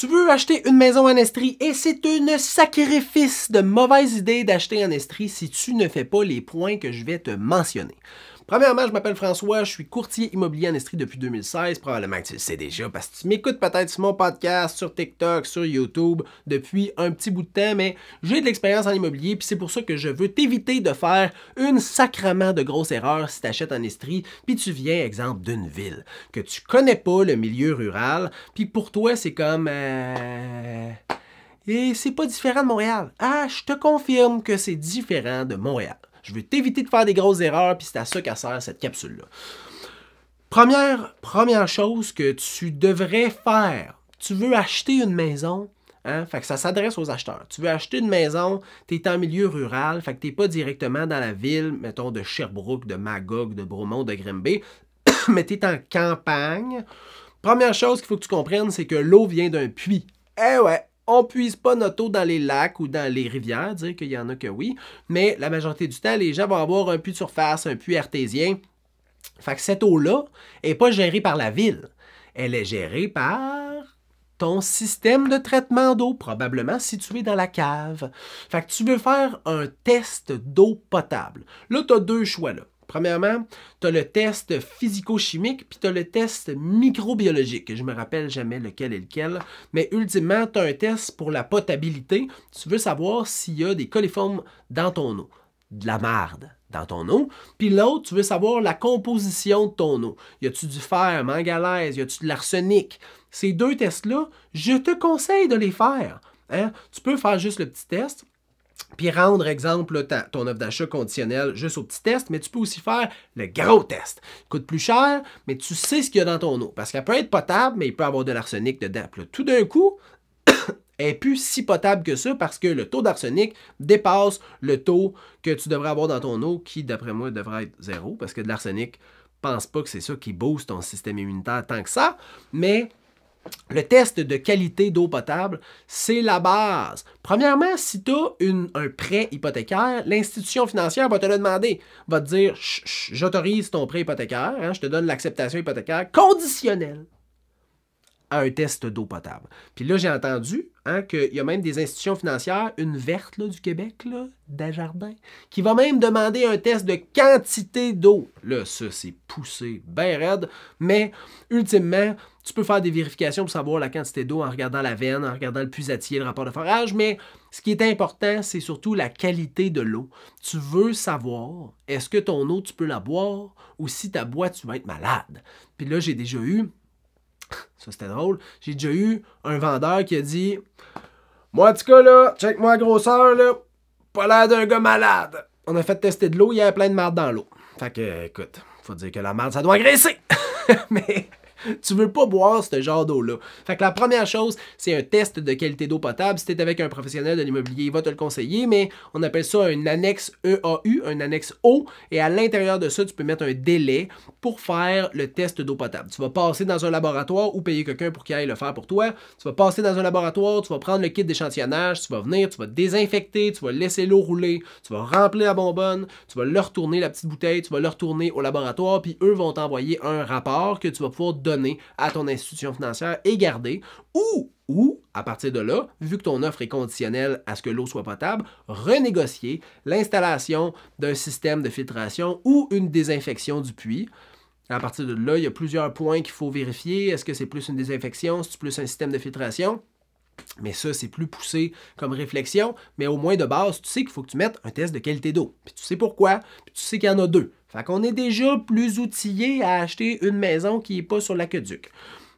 Tu veux acheter une maison en Estrie et c'est un sacrifice de mauvaise idée d'acheter en Estrie si tu ne fais pas les points que je vais te mentionner. Premièrement, je m'appelle François, je suis courtier immobilier en Estrie depuis 2016, probablement que tu le sais déjà parce que tu m'écoutes peut-être sur mon podcast, sur TikTok, sur YouTube depuis un petit bout de temps, mais j'ai de l'expérience en immobilier puis c'est pour ça que je veux t'éviter de faire une sacrement de grosse erreur si tu achètes en Estrie puis tu viens, exemple, d'une ville, que tu connais pas le milieu rural, puis pour toi c'est comme... Et c'est pas différent de Montréal. Ah, je te confirme que c'est différent de Montréal. Je veux t'éviter de faire des grosses erreurs, puis c'est à ça qu'elle sert cette capsule-là. Première chose que tu devrais faire, tu veux acheter une maison, hein? Fait que ça s'adresse aux acheteurs. Tu veux acheter une maison, tu es en milieu rural, fait que tu n'es pas directement dans la ville, mettons de Sherbrooke, de Magog, de Bromont, de Grimby, mais tu es en campagne. Première chose qu'il faut que tu comprennes, c'est que l'eau vient d'un puits. Eh ouais! On puise pas notre eau dans les lacs ou dans les rivières, dire qu'il y en a que oui, mais la majorité du temps, les gens vont avoir un puits de surface, un puits artésien. Fait que cette eau-là n'est pas gérée par la ville. Elle est gérée par ton système de traitement d'eau, probablement situé dans la cave. Fait que tu veux faire un test d'eau potable. Là, tu as deux choix là. Premièrement, tu as le test physico-chimique puis tu as le test microbiologique. Je me rappelle jamais lequel est lequel. Mais ultimement, tu as un test pour la potabilité. Tu veux savoir s'il y a des coliformes dans ton eau. De la marde dans ton eau. Puis l'autre, tu veux savoir la composition de ton eau. Y a-tu du fer, manganèse, y a-tu de l'arsenic? Ces deux tests-là, je te conseille de les faire. Hein? Tu peux faire juste le petit test. Puis rendre, exemple, ton offre d'achat conditionnelle juste au petit test, mais tu peux aussi faire le gros test. Il coûte plus cher, mais tu sais ce qu'il y a dans ton eau. Parce qu'elle peut être potable, mais il peut avoir de l'arsenic dedans. Puis là, tout d'un coup, elle n'est plus si potable que ça parce que le taux d'arsenic dépasse le taux que tu devrais avoir dans ton eau, qui, d'après moi, devrait être 0, parce que de l'arsenic, je ne pense pas que c'est ça qui booste ton système immunitaire tant que ça, mais... Le test de qualité d'eau potable, c'est la base. Premièrement, si tu as un prêt hypothécaire, l'institution financière va te le demander. Va te dire, j'autorise ton prêt hypothécaire, hein, je te donne l'acceptation hypothécaire conditionnelle à un test d'eau potable. Puis là, j'ai entendu qu'il y a même des institutions financières, une verte là, du Québec, là, Desjardins, qui va même demander un test de quantité d'eau. Là, ça, c'est poussé bien raide, mais ultimement, tu peux faire des vérifications pour savoir la quantité d'eau en regardant la veine, en regardant le puisatier, le rapport de forage, mais ce qui est important, c'est surtout la qualité de l'eau. Tu veux savoir, est-ce que ton eau, tu peux la boire, ou si tu la bois, tu vas être malade. Puis là, j'ai déjà eu... Ça, c'était drôle. J'ai déjà eu un vendeur qui a dit « Moi, en tout cas, là, check-moi la grosseur, là, pas l'air d'un gars malade. » On a fait tester de l'eau, il y avait plein de marde dans l'eau. Fait que, écoute, faut dire que la marde, ça doit engraisser. Mais... tu veux pas boire ce genre d'eau-là. Fait que la première chose, c'est un test de qualité d'eau potable. Si tu es avec un professionnel de l'immobilier, il va te le conseiller, mais on appelle ça un annexe EAU, un annexe O, et à l'intérieur de ça, tu peux mettre un délai pour faire le test d'eau potable. Tu vas passer dans un laboratoire ou payer quelqu'un pour qu'il aille le faire pour toi. Tu vas passer dans un laboratoire, tu vas prendre le kit d'échantillonnage, tu vas venir, tu vas désinfecter, tu vas laisser l'eau rouler, tu vas remplir la bonbonne, tu vas leur retourner la petite bouteille, tu vas leur retourner au laboratoire, puis eux vont t'envoyer un rapport que tu vas pouvoir donner à ton institution financière et garder, ou, à partir de là, vu que ton offre est conditionnelle à ce que l'eau soit potable, renégocier l'installation d'un système de filtration ou une désinfection du puits. À partir de là, il y a plusieurs points qu'il faut vérifier. Est-ce que c'est plus une désinfection, c'est plus un système de filtration? Mais ça, c'est plus poussé comme réflexion. Mais au moins de base, tu sais qu'il faut que tu mettes un test de qualité d'eau. Puis tu sais pourquoi, puis tu sais qu'il y en a deux. Fait qu'on est déjà plus outillé à acheter une maison qui n'est pas sur l'aqueduc.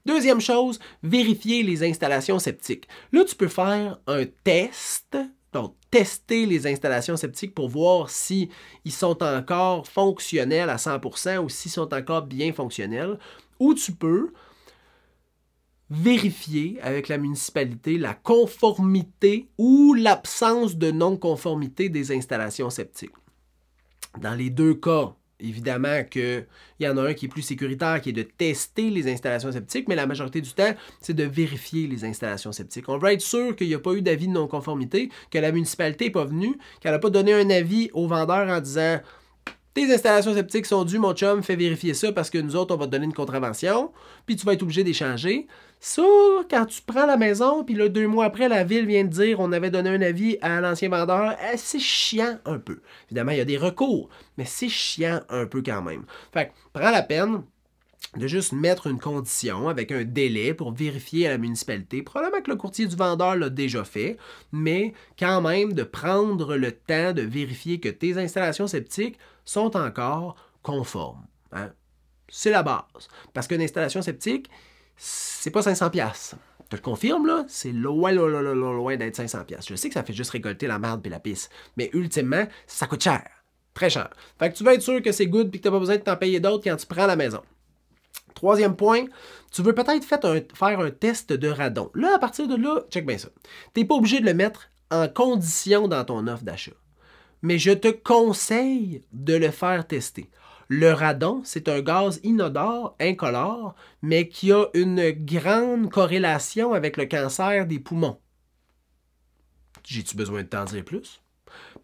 Deuxième chose, vérifier les installations septiques. Là, tu peux faire un test, donc tester les installations septiques pour voir si ils sont encore fonctionnels à 100% ou s'ils sont encore bien fonctionnels. Ou tu peux vérifier avec la municipalité la conformité ou l'absence de non-conformité des installations septiques. Dans les deux cas, évidemment qu'il y en a un qui est plus sécuritaire, qui est de tester les installations septiques, mais la majorité du temps, c'est de vérifier les installations septiques. On veut être sûr qu'il n'y a pas eu d'avis de non-conformité, que la municipalité n'est pas venue, qu'elle n'a pas donné un avis au vendeur en disant Tes installations septiques sont dues, mon chum, fais vérifier ça parce que nous autres, on va te donner une contravention, puis tu vas être obligé d'échanger. Ça, quand tu prends la maison, puis là, 2 mois après, la ville vient de dire on avait donné un avis à l'ancien vendeur, c'est chiant un peu. Évidemment, il y a des recours, mais c'est chiant un peu quand même. Fait que, prends la peine de juste mettre une condition avec un délai pour vérifier à la municipalité. Probablement que le courtier du vendeur l'a déjà fait, mais quand même de prendre le temps de vérifier que tes installations septiques sont encore conformes. Hein? C'est la base. Parce qu'une installation septique, c'est pas 500$. Je te le confirme, là, c'est loin, loin, loin, loin, loin d'être 500$. Je sais que ça fait juste récolter la merde et la pisse, mais ultimement, ça coûte cher. Très cher. Fait que tu veux être sûr que c'est good et que tu n'as pas besoin de t'en payer d'autres quand tu prends la maison. Troisième point, tu veux peut-être faire un test de radon. Là, à partir de là, check bien ça. Tu n'es pas obligé de le mettre en condition dans ton offre d'achat. Mais je te conseille de le faire tester. Le radon, c'est un gaz inodore, incolore, mais qui a une grande corrélation avec le cancer des poumons. J'ai-tu besoin de t'en dire plus?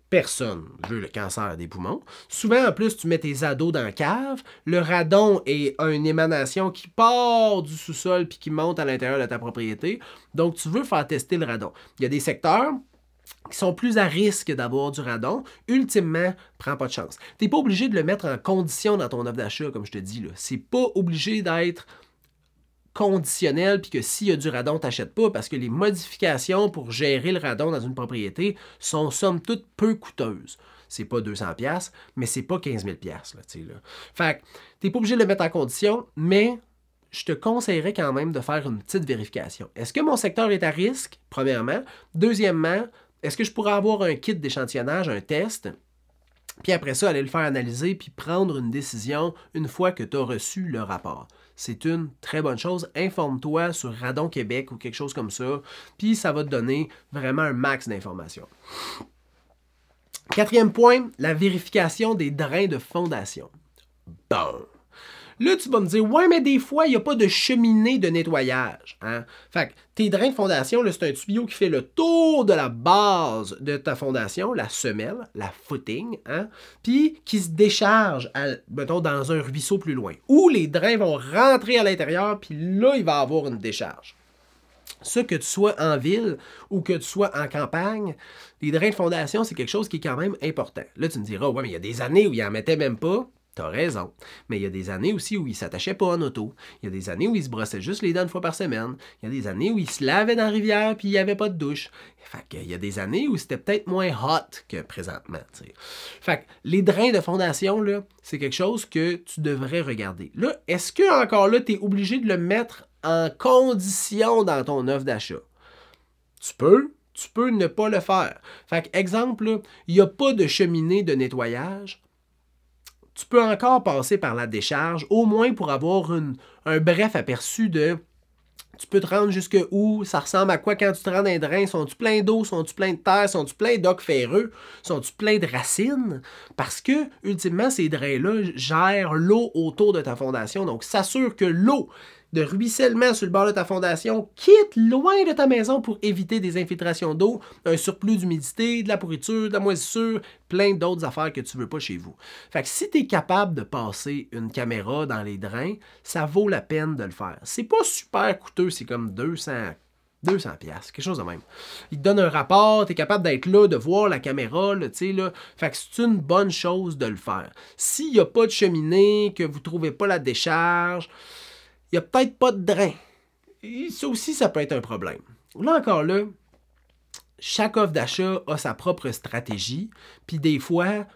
Personne veut le cancer des poumons. Souvent, en plus, tu mets tes ados dans la cave. Le radon est une émanation qui part du sous-sol puis qui monte à l'intérieur de ta propriété. Donc, tu veux faire tester le radon. Il y a des secteurs qui sont plus à risque d'avoir du radon. Ultimement, prends pas de chance. Tu n'es pas obligé de le mettre en condition dans ton offre d'achat, comme je te dis. C'est pas obligé d'être conditionnel, puis que s'il y a du radon, tu n'achètes pas, parce que les modifications pour gérer le radon dans une propriété sont somme toute peu coûteuses. C'est pas 200$, mais c'est pas 15 000$. Là. Fait que tu n'es pas obligé de le mettre en condition, mais je te conseillerais quand même de faire une petite vérification. Est-ce que mon secteur est à risque, premièrement? Deuxièmement, est-ce que je pourrais avoir un kit d'échantillonnage, un test? Puis après ça, aller le faire analyser, puis prendre une décision une fois que tu as reçu le rapport. C'est une très bonne chose. Informe-toi sur Radon Québec ou quelque chose comme ça, puis ça va te donner vraiment un max d'informations. Quatrième point, la vérification des drains de fondation. Bon. Là, tu vas me dire, ouais, mais des fois, il n'y a pas de cheminée de nettoyage. Hein? Fait que tes drains de fondation, c'est un tuyau qui fait le tour de la base de ta fondation, la semelle, la footing, hein? Puis qui se décharge, mettons, dans un ruisseau plus loin. Où les drains vont rentrer à l'intérieur, puis là, il va y avoir une décharge. Ça, que tu sois en ville ou que tu sois en campagne, les drains de fondation, c'est quelque chose qui est quand même important. Là, tu me diras, ouais, mais il y a des années où ils n'en mettaient même pas. T'as raison. Mais il y a des années aussi où il ne s'attachait pas en auto. Il y a des années où il se brossait juste les dents une fois par semaine. Il y a des années où il se lavait dans la rivière puis il n'y avait pas de douche. Fait que, il y a des années où c'était peut-être moins hot que présentement. T'sais. Fait que les drains de fondation, là, c'est quelque chose que tu devrais regarder. Là, est-ce que encore là, tu es obligé de le mettre en condition dans ton offre d'achat? Tu peux ne pas le faire. Fait que, exemple, là, il n'y a pas de cheminée de nettoyage. Tu peux encore passer par la décharge, au moins pour avoir un bref aperçu de tu peux te rendre jusque où, ça ressemble à quoi quand tu te rends dans les drains, sont-tu pleins d'eau, sont-tu pleins de terre, sont-tu pleins d'ocs ferreux, sont-tu pleins de racines? Parce que, ultimement, ces drains-là gèrent l'eau autour de ta fondation, donc s'assure que l'eau de ruissellement sur le bord de ta fondation quitte loin de ta maison pour éviter des infiltrations d'eau, un surplus d'humidité, de la pourriture, de la moisissure, plein d'autres affaires que tu ne veux pas chez vous. Fait que si tu es capable de passer une caméra dans les drains, ça vaut la peine de le faire. C'est pas super coûteux, c'est comme 200$, quelque chose de même. Il te donne un rapport, tu es capable d'être là, de voir la caméra, là, là. Fait que c'est une bonne chose de le faire. S'il n'y a pas de cheminée, que vous ne trouvez pas la décharge, il n'y a peut-être pas de drain. Et ça aussi, ça peut être un problème. Là encore, là, chaque offre d'achat a sa propre stratégie. Puis des fois,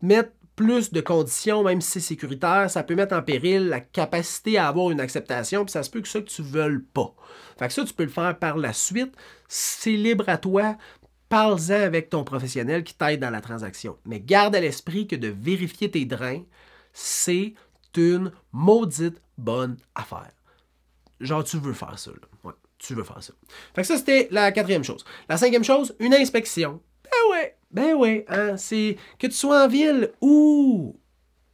mettre plus de conditions, même si c'est sécuritaire, ça peut mettre en péril la capacité à avoir une acceptation. Puis ça se peut que ça que tu ne veuilles pas. Fait que ça, tu peux le faire par la suite. C'est libre à toi. Parle-en avec ton professionnel qui t'aide dans la transaction. Mais garde à l'esprit que de vérifier tes drains, c'est une maudite bonne affaire. Genre, tu veux faire ça, là. Ouais, tu veux faire ça. Fait que ça, c'était la quatrième chose. La cinquième chose, une inspection. Ben ouais, hein, c'est que tu sois en ville ou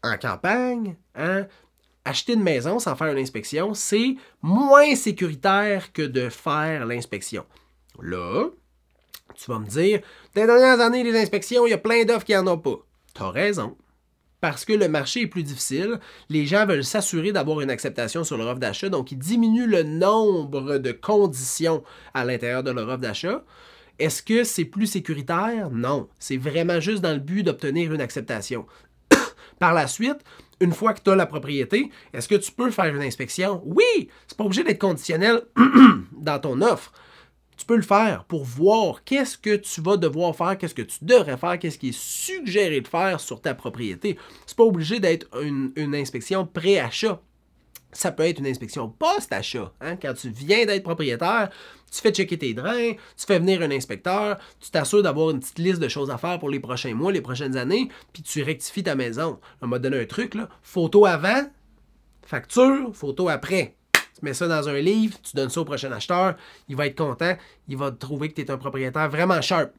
en campagne, hein, acheter une maison sans faire une inspection, c'est moins sécuritaire que de faire l'inspection. Là, tu vas me dire, dans les dernières années, les inspections, il y a plein d'offres qui n'en ont pas. T'as raison. parce que le marché est plus difficile. Les gens veulent s'assurer d'avoir une acceptation sur leur offre d'achat, donc ils diminuent le nombre de conditions à l'intérieur de leur offre d'achat. Est-ce que c'est plus sécuritaire? Non. C'est vraiment juste dans le but d'obtenir une acceptation. Par la suite, une fois que tu as la propriété, est-ce que tu peux faire une inspection? Oui! C'est pas obligé d'être conditionnel dans ton offre. Tu peux le faire pour voir qu'est-ce que tu vas devoir faire, qu'est-ce que tu devrais faire, qu'est-ce qui est suggéré de faire sur ta propriété. C'est pas obligé d'être une inspection pré-achat. Ça peut être une inspection post-achat. Hein? Quand tu viens d'être propriétaire, tu fais checker tes drains, tu fais venir un inspecteur, tu t'assures d'avoir une petite liste de choses à faire pour les prochains mois, les prochaines années, puis tu rectifies ta maison. On m'a donné un truc, là. Photo avant, facture, photo après. Tu mets ça dans un livre, tu donnes ça au prochain acheteur, il va être content, il va trouver que tu es un propriétaire vraiment sharp.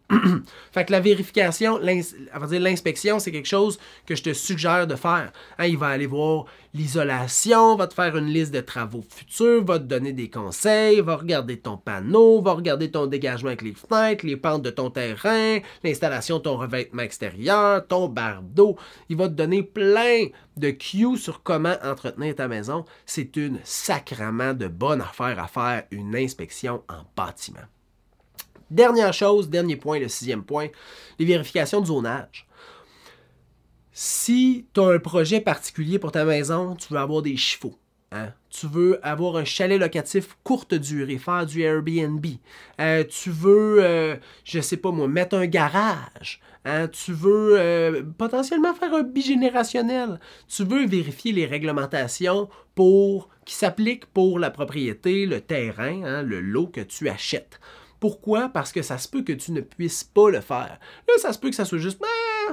Fait que la vérification, l'inspection, c'est quelque chose que je te suggère de faire. Hein, il va aller voir l'isolation, va te faire une liste de travaux futurs, va te donner des conseils, va regarder ton panneau, va regarder ton dégagement avec les fenêtres, les pentes de ton terrain, l'installation de ton revêtement extérieur, ton barre d'eau. Il va te donner plein de cues sur comment entretenir ta maison. C'est une sacrament de bonne affaire à faire, une inspection en bâtiment. Dernière chose, dernier point, le 6e point, les vérifications de zonage. Si tu as un projet particulier pour ta maison, tu veux avoir des chevaux, hein? Tu veux avoir un chalet locatif courte durée, faire du Airbnb, tu veux, je sais pas moi, mettre un garage, hein? Tu veux potentiellement faire un bigénérationnel, tu veux vérifier les réglementations qui s'appliquent pour la propriété, le terrain, hein, le lot que tu achètes. Pourquoi? Parce que ça se peut que tu ne puisses pas le faire. Là, ça se peut que ça soit juste,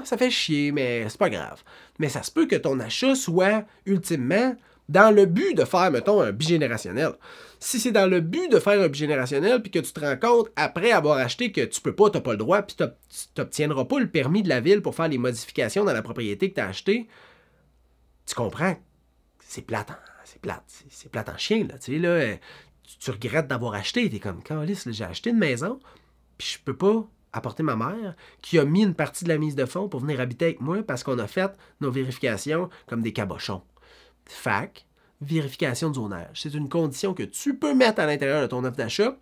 ça fait chier, mais c'est pas grave. Mais ça se peut que ton achat soit, ultimement, dans le but de faire, mettons, un bigénérationnel. Si c'est dans le but de faire un bigénérationnel, puis que tu te rends compte, après avoir acheté, que tu peux pas, tu n'as pas le droit, puis tu n'obtiendras pas le permis de la ville pour faire les modifications dans la propriété que tu as achetée, tu comprends? C'est plate, c'est plate en chien, là, tu sais, là... Tu regrettes d'avoir acheté, tu es comme, câlisse, j'ai acheté une maison, puis je peux pas apporter ma mère, qui a mis une partie de la mise de fonds pour venir habiter avec moi parce qu'on a fait nos vérifications comme des cabochons. Fac, vérification de zonage. C'est une condition que tu peux mettre à l'intérieur de ton offre d'achat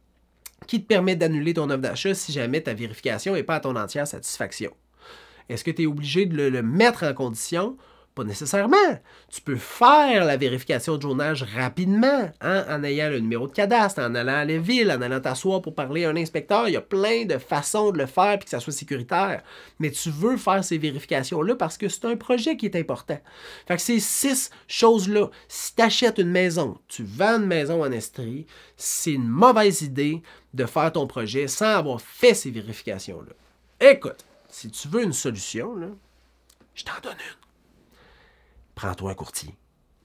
qui te permet d'annuler ton offre d'achat si jamais ta vérification n'est pas à ton entière satisfaction. Est-ce que tu es obligé de le mettre en condition? Pas nécessairement. Tu peux faire la vérification de zonage rapidement, hein, en ayant le numéro de cadastre, en allant à la ville, en allant t'asseoir pour parler à un inspecteur. Il y a plein de façons de le faire et que ça soit sécuritaire. Mais tu veux faire ces vérifications-là parce que c'est un projet qui est important. Fait que ces 6 choses-là, si tu achètes une maison, tu vends une maison en Estrie, c'est une mauvaise idée de faire ton projet sans avoir fait ces vérifications-là. Écoute, si tu veux une solution, là, je t'en donne une. Prends-toi un courtier.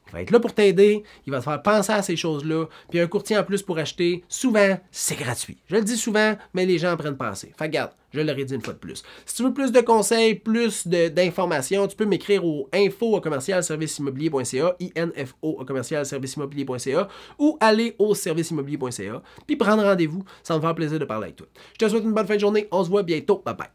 Il va être là pour t'aider, il va te faire penser à ces choses-là, puis un courtier en plus pour acheter, souvent, c'est gratuit. Je le dis souvent, mais les gens en prennent penser. Fait que regarde, je l'aurais dit une fois de plus. Si tu veux plus de conseils, plus d'informations, tu peux m'écrire au info@serviceimmobilier.ca, info@serviceimmobilier.ca, ou aller au serviceimmobilier.ca, puis prendre rendez-vous, ça me fait plaisir de parler avec toi. Je te souhaite une bonne fin de journée, on se voit bientôt, bye bye.